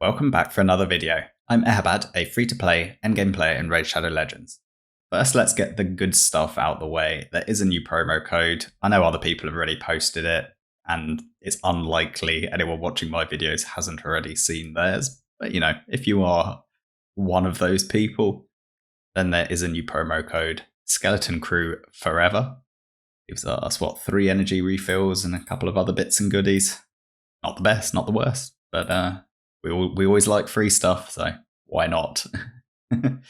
Welcome back for another video. I'm Eharbad, a free-to-play endgame player in Raid Shadow Legends. First, let's get the good stuff out the way. There is a new promo code. I know other people have already posted it, and it's unlikely anyone watching my videos hasn't already seen theirs. But if you are one of those people, then there is a new promo code, Skeleton Crew Forever. Gives us, 3 energy refills and a couple of other bits and goodies. Not the best, not the worst, but we always like free stuff, so why not? The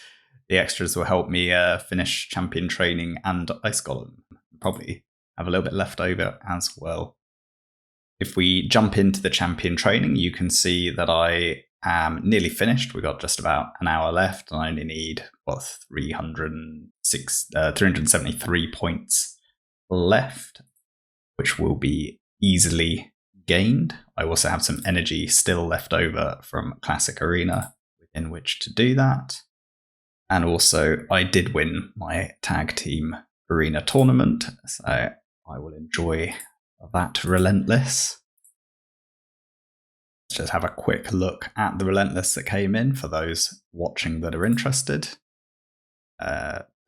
extras will help me finish champion training and Ice Golem. Probably have a little bit left over as well. If we jump into the champion training, you can see that I am nearly finished. We've got just about an hour left, and I only need 373 points left, which will be easily gained. I also have some energy still left over from Classic Arena within which to do that. And also, I did win my tag team arena tournament, so I will enjoy that Relentless. Let's just have a quick look at the Relentless that came in for those watching that are interested.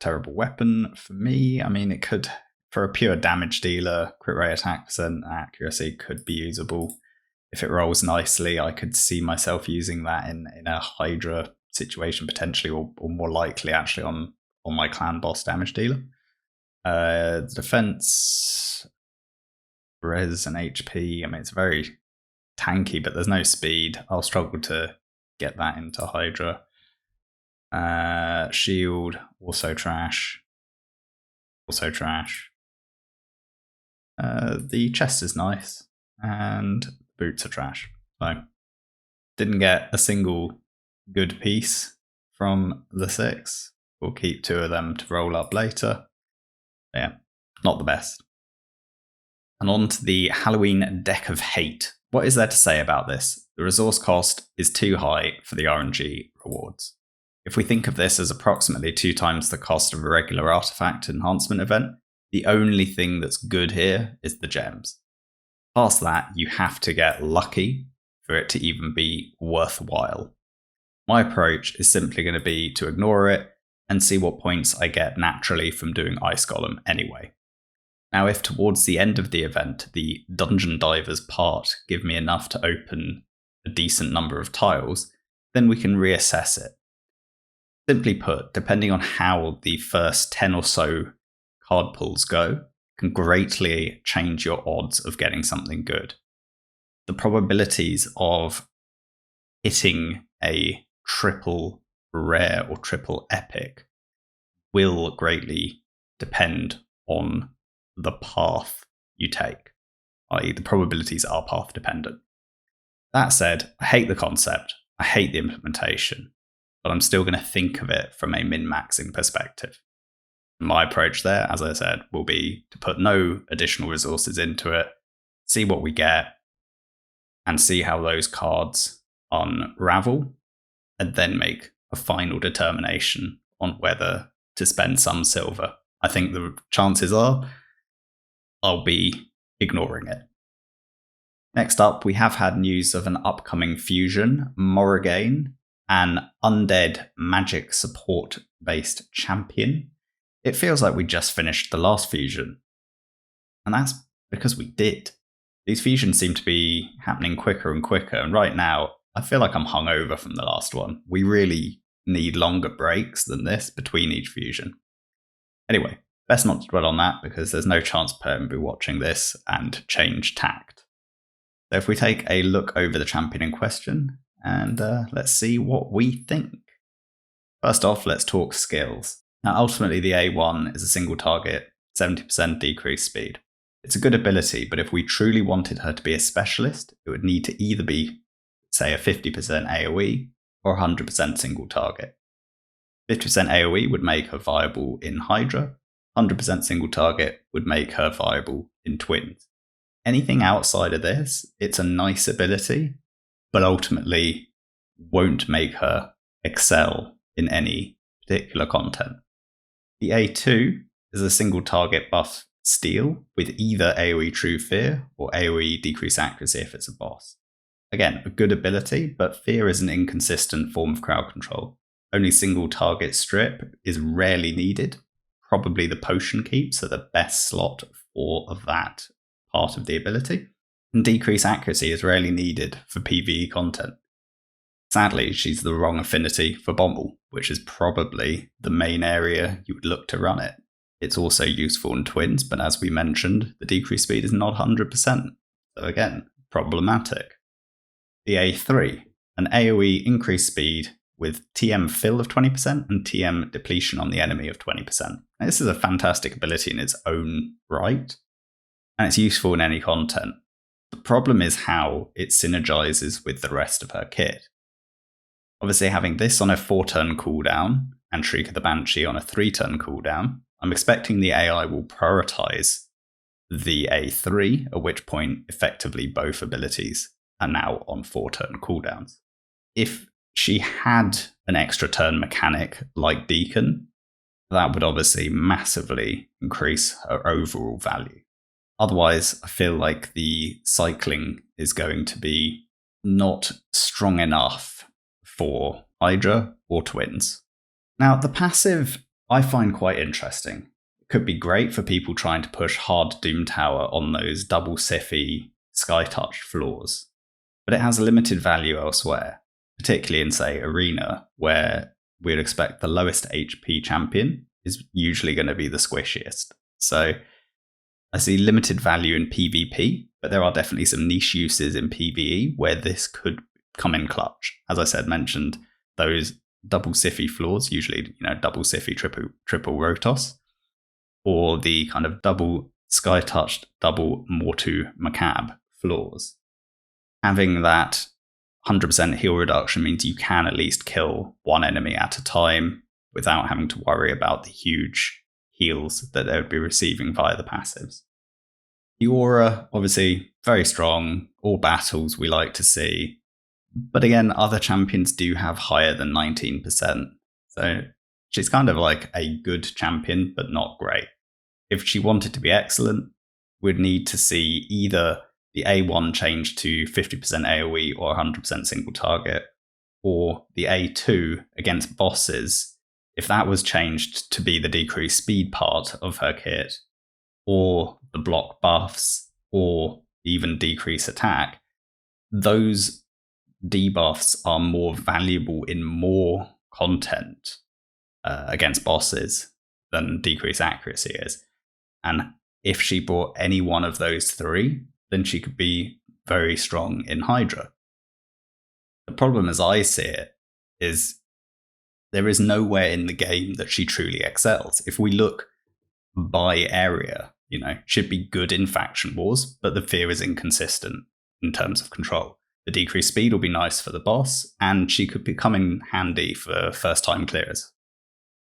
Terrible weapon for me. I mean, it could, for a pure damage dealer, crit rate, attack percent, accuracy could be usable. If it rolls nicely, I could see myself using that in a Hydra situation potentially, or more likely actually on my clan boss damage dealer. Defense, res and HP, I mean, it's very tanky, but there's no speed. I'll struggle to get that into Hydra. Shield, also trash. Also trash. The chest is nice, and boots are trash. So, didn't get a single good piece from the 6. We'll keep 2 of them to roll up later. Yeah, not the best. And on to the Halloween Deck of Hate. What is there to say about this? The resource cost is too high for the RNG rewards. If we think of this as approximately 2 times the cost of a regular artifact enhancement event, the only thing that's good here is the gems. Past that, you have to get lucky for it to even be worthwhile. My approach is simply going to be to ignore it and see what points I get naturally from doing Ice Golem anyway. Now, if towards the end of the event, the Dungeon Divers part give me enough to open a decent number of tiles, then we can reassess it. Simply put, depending on how the first 10 or so card pulls go, can greatly change your odds of getting something good. The probabilities of hitting a triple rare or triple epic will greatly depend on the path you take, i.e. the probabilities are path dependent. That said, I hate the concept, I hate the implementation, but I'm still going to think of it from a min-maxing perspective. My approach there, as I said, will be to put no additional resources into it, see what we get, and see how those cards unravel, and then make a final determination on whether to spend some silver. I think the chances are I'll be ignoring it. Next up, we have had news of an upcoming fusion, Morrigan, an undead magic support-based champion. It feels like we just finished the last fusion, and that's because we did. These fusions seem to be happening quicker and quicker, and right now, I feel like I'm hungover from the last one. We really need longer breaks than this between each fusion. Anyway, best not to dwell on that, because there's no chance Perm will be watching this and change tact. So if we take a look over the champion in question, and let's see what we think. First off, let's talk skills. Now, ultimately, the A1 is a single target, 70% decreased speed. It's a good ability, but if we truly wanted her to be a specialist, it would need to either be, say, a 50% AoE or 100% single target. 50% AoE would make her viable in Hydra, 100% single target would make her viable in Twins. Anything outside of this, it's a nice ability, but ultimately won't make her excel in any particular content. The A2 is a single target buff steal with either AoE True Fear or AoE Decrease Accuracy if it's a boss. Again, a good ability, but Fear is an inconsistent form of crowd control. Only single target strip is rarely needed. Probably the potion keeps are the best slot for that part of the ability. And decrease accuracy is rarely needed for PvE content. Sadly, she's the wrong affinity for Bommel, which is probably the main area you would look to run it. It's also useful in twins, but as we mentioned, the decrease speed is not 100%. So again, problematic. The A3, an AoE increased speed with TM fill of 20% and TM depletion on the enemy of 20%. Now, this is a fantastic ability in its own right, and it's useful in any content. The problem is how it synergizes with the rest of her kit. Obviously, having this on a 4-turn cooldown and Shriek of the Banshee on a 3-turn cooldown, I'm expecting the AI will prioritize the A3, at which point effectively both abilities are now on 4-turn cooldowns. If she had an extra turn mechanic like Deacon, that would obviously massively increase her overall value. Otherwise, I feel like the cycling is going to be not strong enough for Hydra or Twins. Now, the passive I find quite interesting. It could be great for people trying to push hard Doom Tower on those double Siffy Sky Touch floors, but it has limited value elsewhere, particularly in, say, Arena, where we'd expect the lowest HP champion is usually going to be the squishiest. So I see limited value in PvP, but there are definitely some niche uses in PvE where this could come in clutch. As I said, mentioned those double Siffy floors, usually double Siffy, triple Rotos, or the kind of double Sky Touched, double Mortu Macab floors. Having that 100% heal reduction means you can at least kill one enemy at a time without having to worry about the huge heals that they would be receiving via the passives. The aura, obviously, very strong. All battles we like to see. But again, other champions do have higher than 19%. So she's kind of like a good champion, but not great. If she wanted to be excellent, we'd need to see either the A1 change to 50% AoE or 100% single target, or the A2 against bosses, if that was changed to be the decreased speed part of her kit, or the block buffs, or even decrease attack, those debuffs are more valuable in more content against bosses than decrease accuracy is. And if she brought any one of those three, then she could be very strong in Hydra. The problem as I see it is there is nowhere in the game that she truly excels. If we look by area, she'd be good in faction wars, but the fear is inconsistent in terms of control. The decreased speed will be nice for the boss, and she could come in handy for first-time clearers.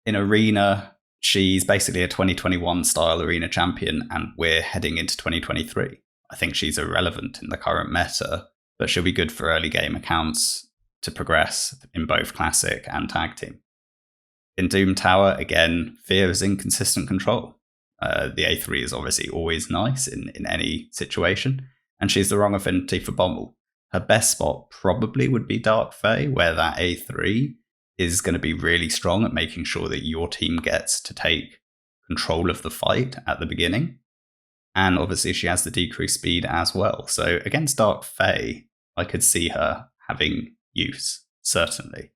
In Arena, she's basically a 2021 style Arena champion, and we're heading into 2023. I think she's irrelevant in the current meta, but she'll be good for early game accounts to progress in both Classic and Tag Team. In Doom Tower, again, fear is inconsistent control. The A3 is obviously always nice in any situation, and she's the wrong affinity for Bommel. Her best spot probably would be Dark Fae, where that A3 is going to be really strong at making sure that your team gets to take control of the fight at the beginning. And obviously she has the decreased speed as well. So against Dark Fae, I could see her having use, certainly.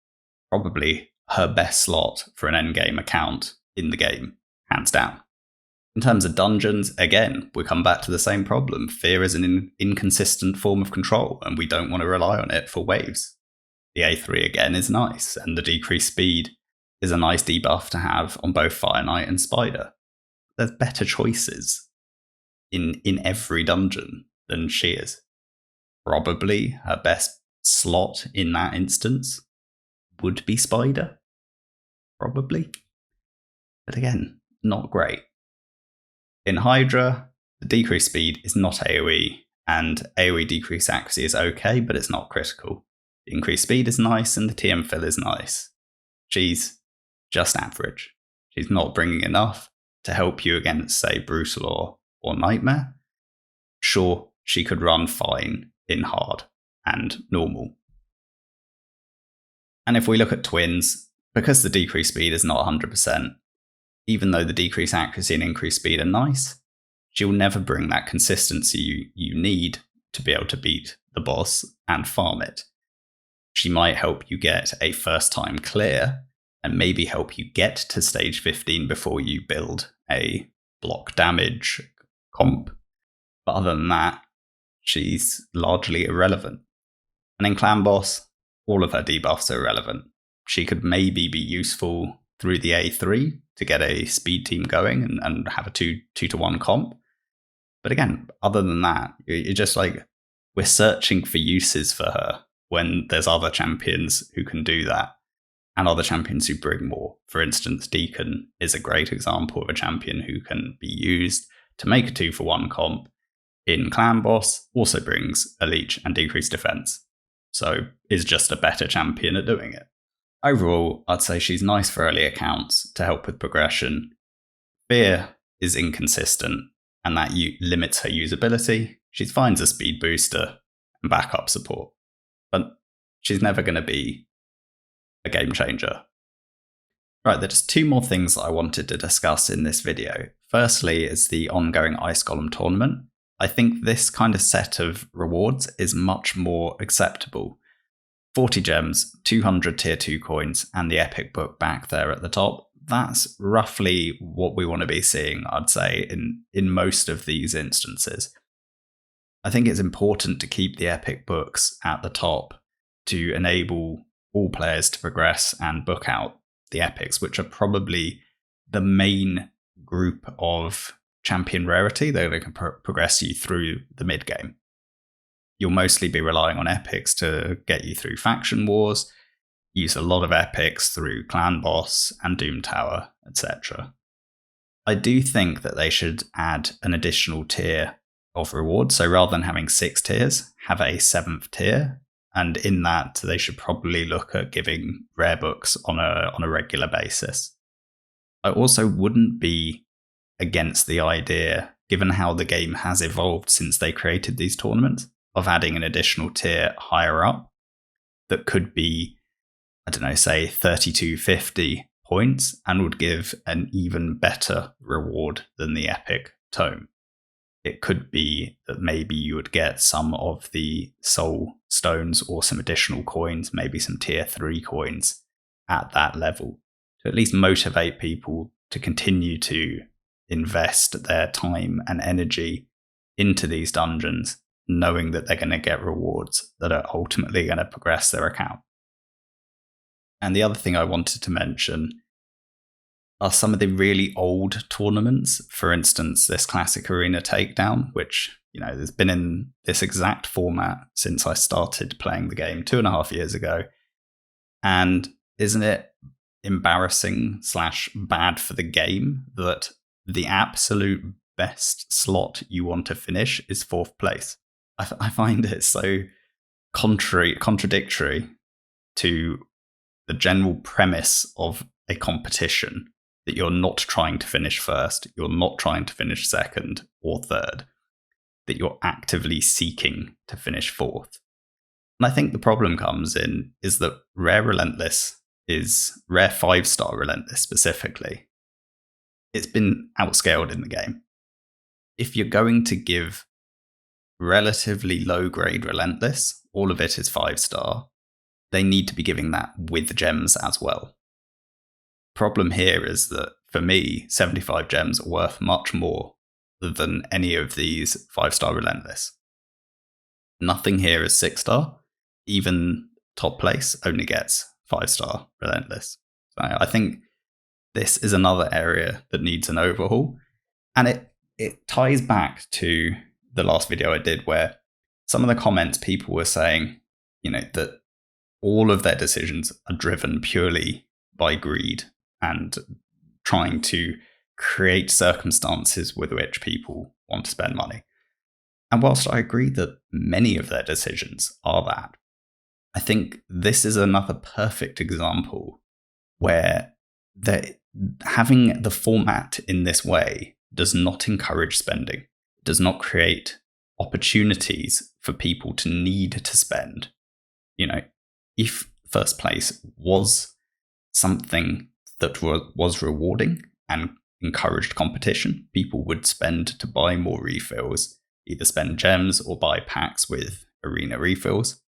Probably her best slot for an endgame account in the game, hands down. In terms of dungeons, again, we come back to the same problem. Fear is an inconsistent form of control, and we don't want to rely on it for waves. The A3 again is nice, and the decreased speed is a nice debuff to have on both Fire Knight and Spider. There's better choices in every dungeon than she is. Probably her best slot in that instance would be Spider. Probably. But again, not great. In Hydra, the decreased speed is not AoE, and AoE decreased accuracy is okay, but it's not critical. The increased speed is nice, and the TM fill is nice. She's just average. She's not bringing enough to help you against, say, Brutal or Nightmare. Sure, she could run fine in hard, and normal. And if we look at twins, because the decreased speed is not 100%, even though the decreased accuracy and increased speed are nice, she'll never bring that consistency you need to be able to beat the boss and farm it. She might help you get a first time clear and maybe help you get to stage 15 before you build a block damage comp. But other than that, she's largely irrelevant. And in Clan Boss, all of her debuffs are irrelevant. She could maybe be useful through the A3 to get a speed team going and have a 2-to-1 comp. But again, other than that, you're just like, we're searching for uses for her when there's other champions who can do that and other champions who bring more. For instance, Deacon is a great example of a champion who can be used to make a 2-for-1 comp in Clan Boss, also brings a leech and decreased defense. So is just a better champion at doing it. Overall, I'd say she's nice for early accounts to help with progression. Fear is inconsistent, and that limits her usability. She's fine as a speed booster and backup support, but she's never going to be a game changer. Right, there's 2 more things that I wanted to discuss in this video. Firstly is the ongoing Ice Golem Tournament. I think this kind of set of rewards is much more acceptable. 40 gems, 200 tier 2 coins, and the epic book back there at the top. That's roughly what we want to be seeing, I'd say, in most of these instances. I think it's important to keep the epic books at the top to enable all players to progress and book out the epics, which are probably the main group of champion rarity that can progress you through the mid game. You'll mostly be relying on epics to get you through faction wars, use a lot of epics through Clan Boss and Doom Tower, etc. I do think that they should add an additional tier of rewards. So rather than having 6 tiers, have a 7th tier. And in that, they should probably look at giving rare books on a regular basis. I also wouldn't be against the idea, given how the game has evolved since they created these tournaments, of adding an additional tier higher up that could be, I don't know, say 3250 points and would give an even better reward than the epic tome. It could be that maybe you would get some of the soul stones or some additional coins, maybe some tier 3 coins at that level, to at least motivate people to continue to invest their time and energy into these dungeons, knowing that they're going to get rewards that are ultimately going to progress their account. And the other thing I wanted to mention are some of the really old tournaments. For instance, this Classic Arena Takedown, which, there's been in this exact format since I started playing the game 2.5 years ago. And isn't it embarrassing / bad for the game that the absolute best slot you want to finish is 4th place? I find it so contradictory to the general premise of a competition that you're not trying to finish first, you're not trying to finish second or third, that you're actively seeking to finish 4th. And I think the problem comes in is that rare Relentless is rare 5-star Relentless specifically. It's been outscaled in the game. If you're going to give relatively low grade Relentless, all of it is 5-star, they need to be giving that with gems as well. Problem here is that for me, 75 gems are worth much more than any of these 5-star Relentless. Nothing here is 6-star. Even top place only gets 5-star Relentless. So I think this is another area that needs an overhaul. And it ties back to the last video I did where some of the comments people were saying, that all of their decisions are driven purely by greed and trying to create circumstances with which people want to spend money. And whilst I agree that many of their decisions are that, I think this is another perfect example where having the format in this way does not encourage spending, does not create opportunities for people to need to spend. You know, if first place was something that was rewarding and encouraged competition, people would spend to buy more refills, either spend gems or buy packs with arena refills,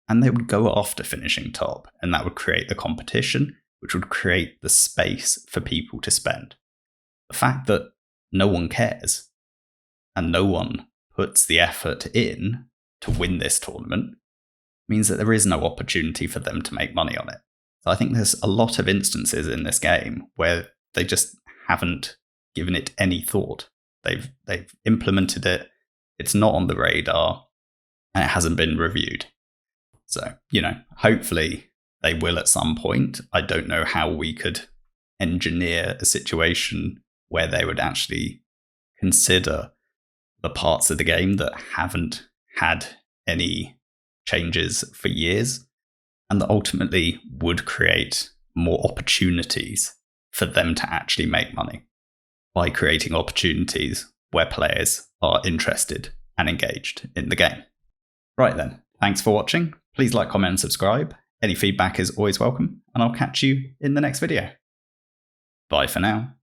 and they would go after finishing top, and that would create the competition, which would create the space for people to spend. The fact that no one cares and no one puts the effort in to win this tournament means that there is no opportunity for them to make money on it. So I think there's a lot of instances in this game where they just haven't given it any thought. They've implemented it, it's not on the radar, and it hasn't been reviewed. So, hopefully they will at some point. I don't know how we could engineer a situation where they would actually consider the parts of the game that haven't had any changes for years, and that ultimately would create more opportunities for them to actually make money by creating opportunities where players are interested and engaged in the game. Right then, thanks for watching. Please like, comment, and subscribe. Any feedback is always welcome, and I'll catch you in the next video. Bye for now.